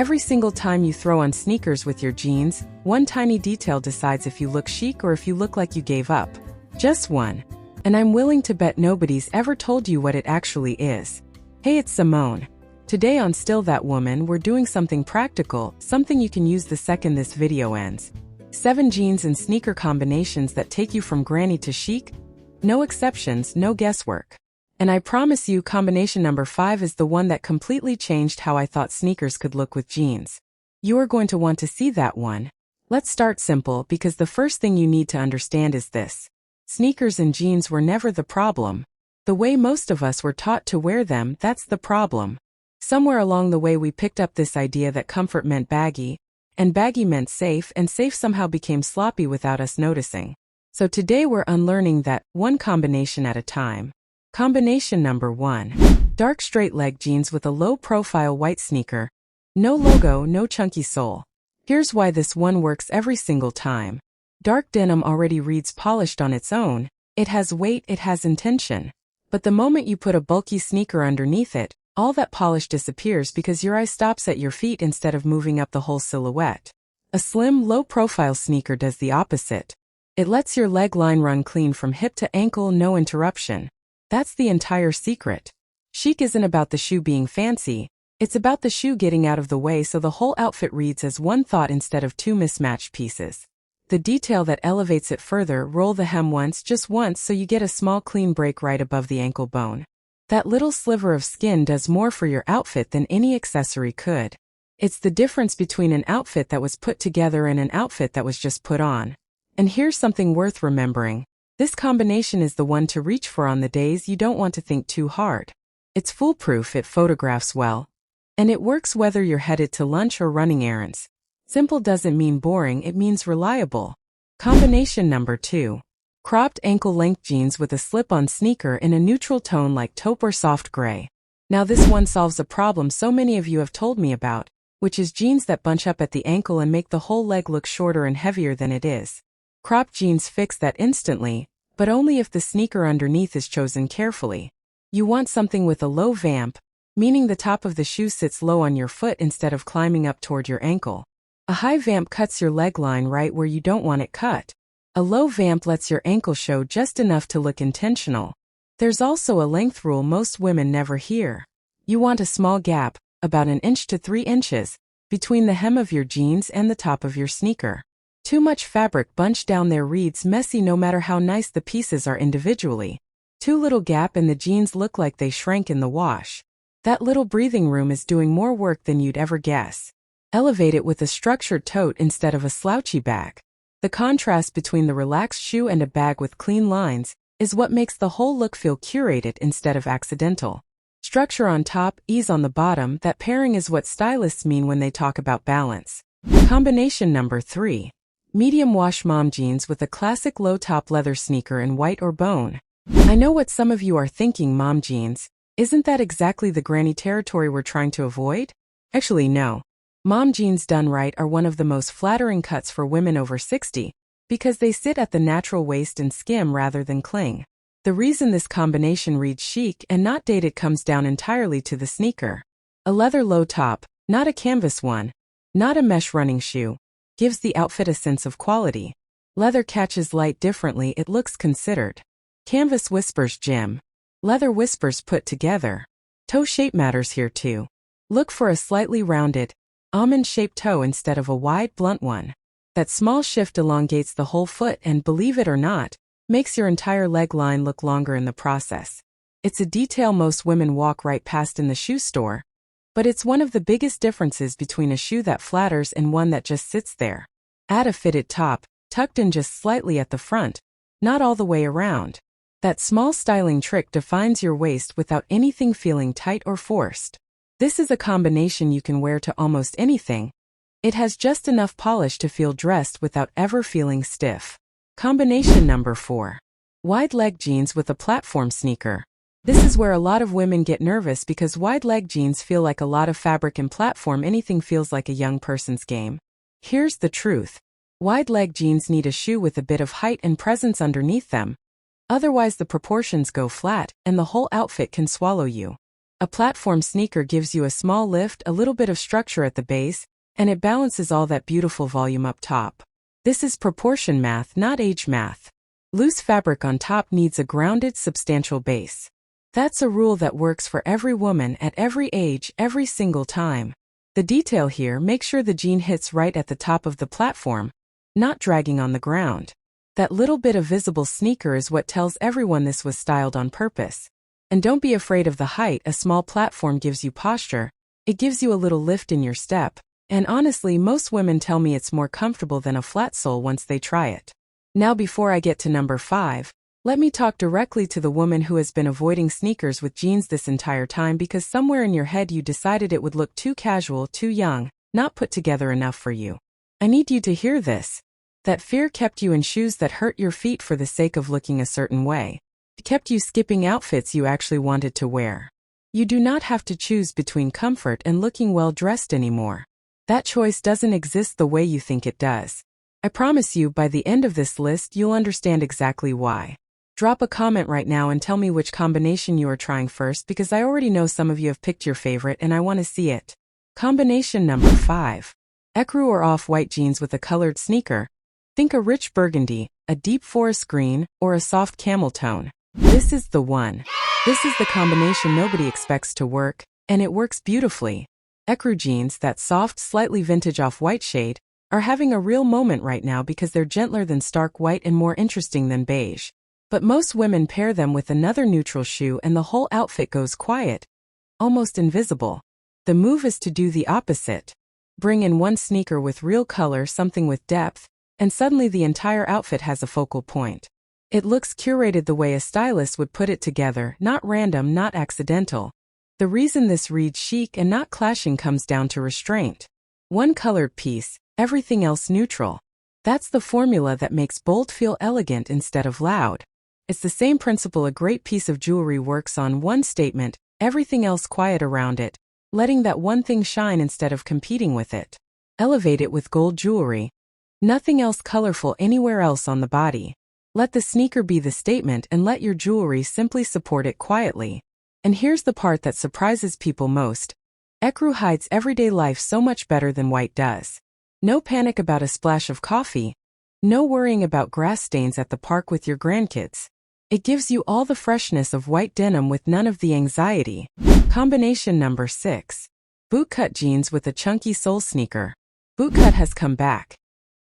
Every single time you throw on sneakers with your jeans, one tiny detail decides if you look chic or if you look like you gave up. Just one. And I'm willing to bet nobody's ever told you what it actually is. Hey, it's Simone. Today on Still That Woman, we're doing something practical, something you can use the second this video ends. 7 jeans and sneaker combinations that take you from granny to chic. No exceptions, no guesswork. And I promise you, combination number 5 is the one that completely changed how I thought sneakers could look with jeans. You are going to want to see that one. Let's start simple, because the first thing you need to understand is this. Sneakers and jeans were never the problem. The way most of us were taught to wear them, that's the problem. Somewhere along the way we picked up this idea that comfort meant baggy, and baggy meant safe, and safe somehow became sloppy without us noticing. So today we're unlearning that, one combination at a time. Combination number 1. Dark straight leg jeans with a low-profile white sneaker. No logo, no chunky sole. Here's why this one works every single time. Dark denim already reads polished on its own. It has weight, it has intention. But the moment you put a bulky sneaker underneath it, all that polish disappears because your eye stops at your feet instead of moving up the whole silhouette. A slim, low-profile sneaker does the opposite. It lets your leg line run clean from hip to ankle, no interruption. That's the entire secret. Chic isn't about the shoe being fancy, it's about the shoe getting out of the way so the whole outfit reads as one thought instead of 2 mismatched pieces. The detail that elevates it further: roll the hem once, just once, so you get a small clean break right above the ankle bone. That little sliver of skin does more for your outfit than any accessory could. It's the difference between an outfit that was put together and an outfit that was just put on. And here's something worth remembering. This combination is the one to reach for on the days you don't want to think too hard. It's foolproof, it photographs well. And it works whether you're headed to lunch or running errands. Simple doesn't mean boring, it means reliable. Combination number 2. Cropped ankle-length jeans with a slip-on sneaker in a neutral tone like taupe or soft gray. Now this one solves a problem so many of you have told me about, which is jeans that bunch up at the ankle and make the whole leg look shorter and heavier than it is. Cropped jeans fix that instantly, but only if the sneaker underneath is chosen carefully. You want something with a low vamp, meaning the top of the shoe sits low on your foot instead of climbing up toward your ankle. A high vamp cuts your leg line right where you don't want it cut. A low vamp lets your ankle show just enough to look intentional. There's also a length rule most women never hear. You want a small gap, about 1 inch to 3 inches, between the hem of your jeans and the top of your sneaker. Too much fabric bunched down there reads messy no matter how nice the pieces are individually. Too little gap and the jeans look like they shrank in the wash. That little breathing room is doing more work than you'd ever guess. Elevate it with a structured tote instead of a slouchy bag. The contrast between the relaxed shoe and a bag with clean lines is what makes the whole look feel curated instead of accidental. Structure on top, ease on the bottom, that pairing is what stylists mean when they talk about balance. Combination number 3. Medium wash mom jeans with a classic low-top leather sneaker in white or bone. I know what some of you are thinking, mom jeans. Isn't that exactly the granny territory we're trying to avoid? Actually, no. Mom jeans done right are one of the most flattering cuts for women over 60, because they sit at the natural waist and skim rather than cling. The reason this combination reads chic and not dated comes down entirely to the sneaker. A leather low top, not a canvas one, not a mesh running shoe, gives the outfit a sense of quality. Leather catches light differently, it looks considered. Canvas whispers gym. Leather whispers put together. Toe shape matters here too. Look for a slightly rounded, almond-shaped toe instead of a wide, blunt one. That small shift elongates the whole foot and, believe it or not, makes your entire leg line look longer in the process. It's a detail most women walk right past in the shoe store, but it's one of the biggest differences between a shoe that flatters and one that just sits there. Add a fitted top, tucked in just slightly at the front, not all the way around. That small styling trick defines your waist without anything feeling tight or forced. This is a combination you can wear to almost anything. It has just enough polish to feel dressed without ever feeling stiff. Combination number 4. Wide leg jeans with a platform sneaker. This is where a lot of women get nervous because wide leg jeans feel like a lot of fabric and platform anything feels like a young person's game. Here's the truth. Wide leg jeans need a shoe with a bit of height and presence underneath them. Otherwise the proportions go flat and the whole outfit can swallow you. A platform sneaker gives you a small lift, a little bit of structure at the base, and it balances all that beautiful volume up top. This is proportion math, not age math. Loose fabric on top needs a grounded, substantial base. That's a rule that works for every woman at every age, every single time. The detail here: make sure the jean hits right at the top of the platform, not dragging on the ground. That little bit of visible sneaker is what tells everyone this was styled on purpose. And don't be afraid of the height. A small platform gives you posture. It gives you a little lift in your step. And honestly, most women tell me it's more comfortable than a flat sole once they try it. Now, before I get to number 5, let me talk directly to the woman who has been avoiding sneakers with jeans this entire time because somewhere in your head you decided it would look too casual, too young, not put together enough for you. I need you to hear this. That fear kept you in shoes that hurt your feet for the sake of looking a certain way. It kept you skipping outfits you actually wanted to wear. You do not have to choose between comfort and looking well dressed anymore. That choice doesn't exist the way you think it does. I promise you, by the end of this list, you'll understand exactly why. Drop a comment right now and tell me which combination you are trying first, because I already know some of you have picked your favorite and I want to see it. Combination number 5. Ecru or off-white jeans with a colored sneaker. Think a rich burgundy, a deep forest green, or a soft camel tone. This is the one. This is the combination nobody expects to work, and it works beautifully. Ecru jeans, that soft, slightly vintage off-white shade, are having a real moment right now because they're gentler than stark white and more interesting than beige. But most women pair them with another neutral shoe and the whole outfit goes quiet, almost invisible. The move is to do the opposite. Bring in one sneaker with real color, something with depth, and suddenly the entire outfit has a focal point. It looks curated the way a stylist would put it together, not random, not accidental. The reason this reads chic and not clashing comes down to restraint. One colored piece, everything else neutral. That's the formula that makes bold feel elegant instead of loud. It's the same principle a great piece of jewelry works on: one statement, everything else quiet around it, letting that one thing shine instead of competing with it. Elevate it with gold jewelry. Nothing else colorful anywhere else on the body. Let the sneaker be the statement and let your jewelry simply support it quietly. And here's the part that surprises people most. Ecru hides everyday life so much better than white does. No panic about a splash of coffee. No worrying about grass stains at the park with your grandkids. It gives you all the freshness of white denim with none of the anxiety. Combination number 6. Bootcut jeans with a chunky sole sneaker. Bootcut has come back.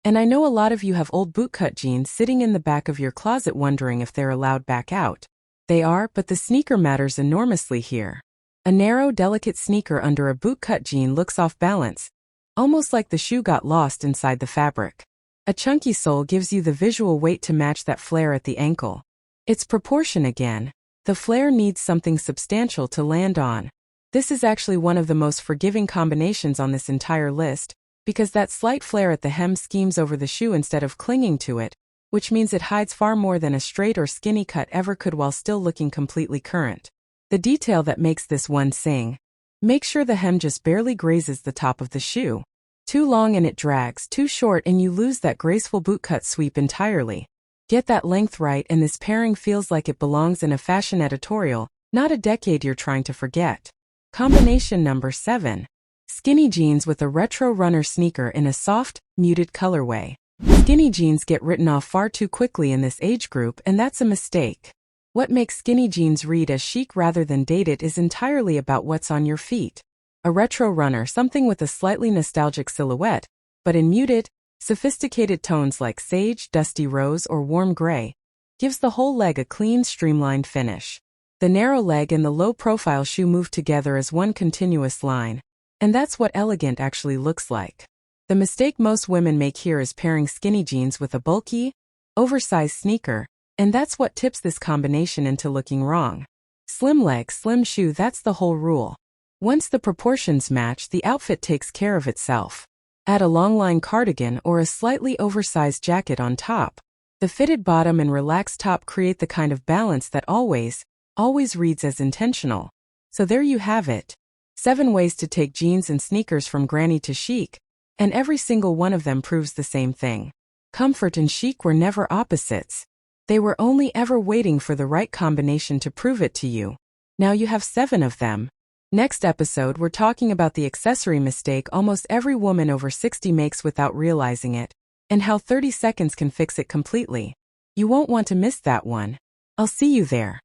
And I know a lot of you have old bootcut jeans sitting in the back of your closet wondering if they're allowed back out. They are, but the sneaker matters enormously here. A narrow, delicate sneaker under a bootcut jean looks off balance, almost like the shoe got lost inside the fabric. A chunky sole gives you the visual weight to match that flare at the ankle. It's proportion again. The flare needs something substantial to land on. This is actually one of the most forgiving combinations on this entire list, because that slight flare at the hem schemes over the shoe instead of clinging to it, which means it hides far more than a straight or skinny cut ever could while still looking completely current. The detail that makes this one sing. Make sure the hem just barely grazes the top of the shoe. Too long and it drags, too short and you lose that graceful bootcut sweep entirely. Get that length right and this pairing feels like it belongs in a fashion editorial, not a decade you're trying to forget. Combination number 7. Skinny jeans with a retro runner sneaker in a soft, muted colorway. Skinny jeans get written off far too quickly in this age group, and that's a mistake. What makes skinny jeans read as chic rather than dated is entirely about what's on your feet. A retro runner, something with a slightly nostalgic silhouette, but in muted, sophisticated tones like sage, dusty rose, or warm gray, gives the whole leg a clean, streamlined finish. The narrow leg and the low-profile shoe move together as one continuous line. And that's what elegant actually looks like. The mistake most women make here is pairing skinny jeans with a bulky, oversized sneaker, and that's what tips this combination into looking wrong. Slim leg, slim shoe, that's the whole rule. Once the proportions match, the outfit takes care of itself. Add a long-line cardigan or a slightly oversized jacket on top. The fitted bottom and relaxed top create the kind of balance that always reads as intentional. So there you have it. 7 ways to take jeans and sneakers from granny to chic, and every single one of them proves the same thing. Comfort and chic were never opposites. They were only ever waiting for the right combination to prove it to you. Now you have 7 of them. Next episode, we're talking about the accessory mistake almost every woman over 60 makes without realizing it, and how 30 seconds can fix it completely. You won't want to miss that one. I'll see you there.